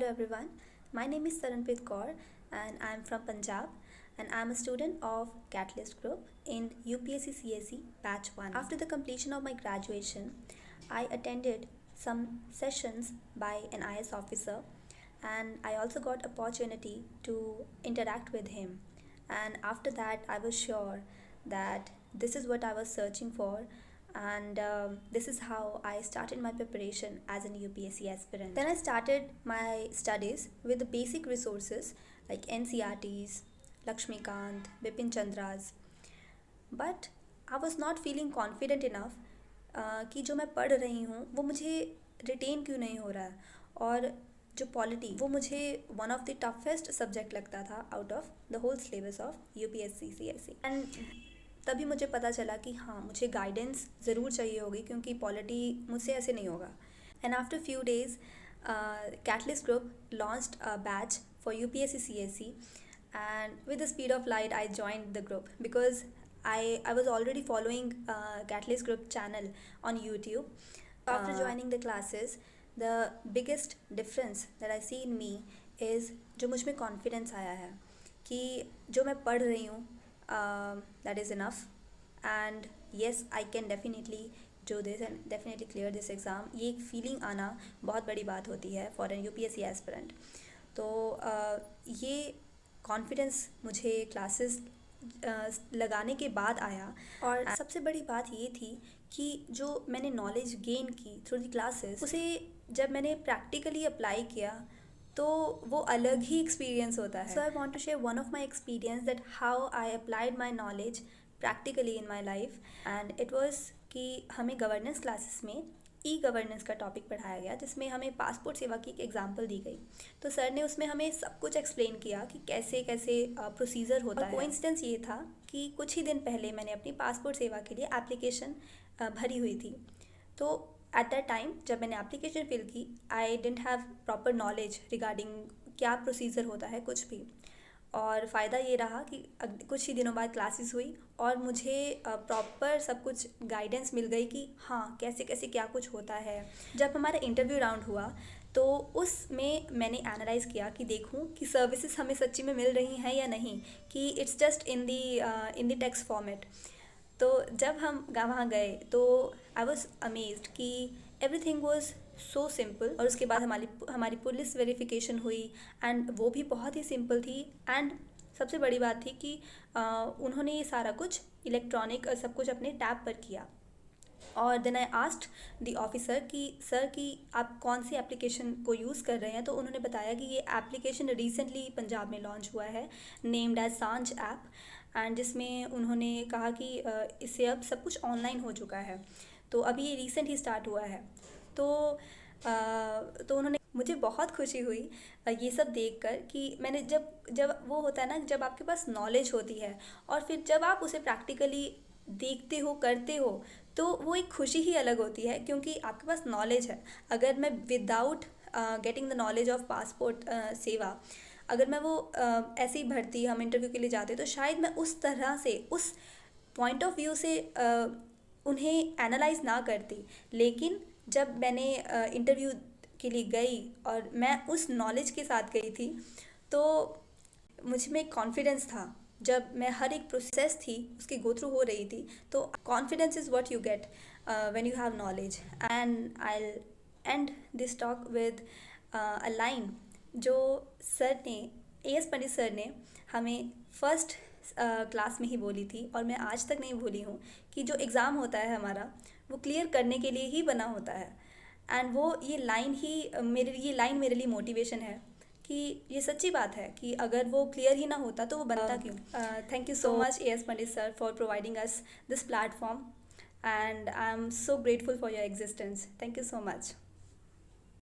everyone. My name is Saranpreet Kaur and I am from Punjab and I am a student of Catalyst Group in UPSC CSE Batch 1. After the completion of my graduation, I attended some sessions by an IS officer and I also got opportunity to interact with him. And after that, I was sure that this is what I was searching for, and this is how I started my preparation as an UPSC aspirant. Then I started my studies with the basic resources like NCRTs, Lakshmikant, Bipin Chandra's, but I was not feeling confident enough कि जो मैं पढ़ रही हूँ वो मुझे retain क्यों नहीं हो रहा है, और जो पॉलिटी वो मुझे one of the toughest subject लगता था out of the whole syllabus of UPSC CSE. And तभी मुझे पता चला कि हाँ, मुझे गाइडेंस ज़रूर चाहिए होगी क्योंकि पॉलिटी मुझसे ऐसे नहीं होगा. And after few days Catalyst Group launched a batch for UPSC CSE, and with the speed of light I joined the group because I was already following Catalyst Group channel on YouTube. After joining the classes, the biggest difference that I see in me is जो मुझ में confidence आया है कि जो मैं पढ़ रही हूँ that is enough, and yes, I can definitely do this and definitely clear this exam. ये एक feeling आना बहुत बड़ी बात होती है for an UPSC aspirant. तो ये confidence मुझे classes लगाने के बाद आया. और सबसे बड़ी बात ये थी कि जो मैंने नॉलेज गेन की थ्रू दी क्लासेस, उसे जब मैंने प्रैक्टिकली अप्लाई किया तो वो अलग ही एक्सपीरियंस होता है. So I want to share one of my experience that how I applied my knowledge practically in my life. And it was कि हमें गवर्नेंस क्लासेस में गवर्नेंस का टॉपिक पढ़ाया गया जिसमें हमें पासपोर्ट सेवा की एक एग्जांपल दी गई. तो सर ने उसमें हमें सब कुछ एक्सप्लेन किया कि कैसे कैसे प्रोसीजर होता है. कोइंसिडेंस ये था कि कुछ ही दिन पहले मैंने अपनी पासपोर्ट सेवा के लिए एप्लीकेशन भरी हुई थी. तो एट दैट टाइम जब मैंने एप्लीकेशन फिल की, I didn't have proper knowledge regarding क्या प्रोसीजर होता है कुछ भी. और फ़ायदा ये रहा कि कुछ ही दिनों बाद क्लासेस हुई और मुझे प्रॉपर सब कुछ गाइडेंस मिल गई कि हाँ, कैसे कैसे क्या कुछ होता है. जब हमारा इंटरव्यू राउंड हुआ तो उसमें मैंने एनालाइज़ किया कि देखूं कि सर्विसेज हमें सच्ची में मिल रही हैं या नहीं, कि it's just in the text format. तो जब हम वहाँ गए तो आई वॉज अमेज्ड कि एवरीथिंग वॉज सो सिंपल. और उसके बाद हमारी पुलिस वेरिफिकेशन हुई एंड वो भी बहुत ही सिंपल थी. एंड सबसे बड़ी बात थी कि उन्होंने ये सारा कुछ इलेक्ट्रॉनिक सब कुछ अपने टैब पर किया. और then I asked the officer कि सर कि आप कौन सी एप्लीकेशन को यूज़ कर रहे हैं. तो उन्होंने बताया कि ये एप्लीकेशन रिसेंटली पंजाब में लॉन्च हुआ है, नेम्ड एज सांझ ऐप. एंड जिसमें उन्होंने कहा कि इससे अब सब कुछ ऑनलाइन हो चुका है. तो अभी ये रिसेंट ही स्टार्ट हुआ है. तो उन्होंने, मुझे बहुत खुशी हुई ये सब देखकर कि मैंने जब वो होता है ना, जब आपके पास नॉलेज होती है और फिर जब आप उसे प्रैक्टिकली देखते हो, करते हो, तो वो एक खुशी ही अलग होती है क्योंकि आपके पास नॉलेज है. अगर मैं without getting the knowledge of passport सेवा, अगर मैं वो ऐसे ही भरती, हम इंटरव्यू के लिए जाते, तो शायद मैं उस तरह से, उस पॉइंट ऑफ व्यू से उन्हें एनालाइज ना करती. लेकिन जब मैंने इंटरव्यू के लिए गई और मैं उस नॉलेज के साथ गई थी, तो मुझ में कॉन्फिडेंस था. जब मैं हर एक प्रोसेस थी उसके गो थ्रू हो रही थी, तो confidence is what you get when you have knowledge. And I will and this talk with a line जो सर ने, AS पंडित सर ने हमें फर्स्ट क्लास में ही बोली थी और मैं आज तक नहीं भूली हूँ कि जो एग्ज़ाम होता है हमारा, वो क्लियर करने के लिए ही बना होता है. एंड वो ये लाइन मेरे लिए मोटिवेशन है कि ये सच्ची बात है कि अगर वो क्लियर ही ना होता तो वो बनता क्यों. Thank you so much AS Pandit sir for providing us this platform, and I am so grateful for your existence. Thank you so much.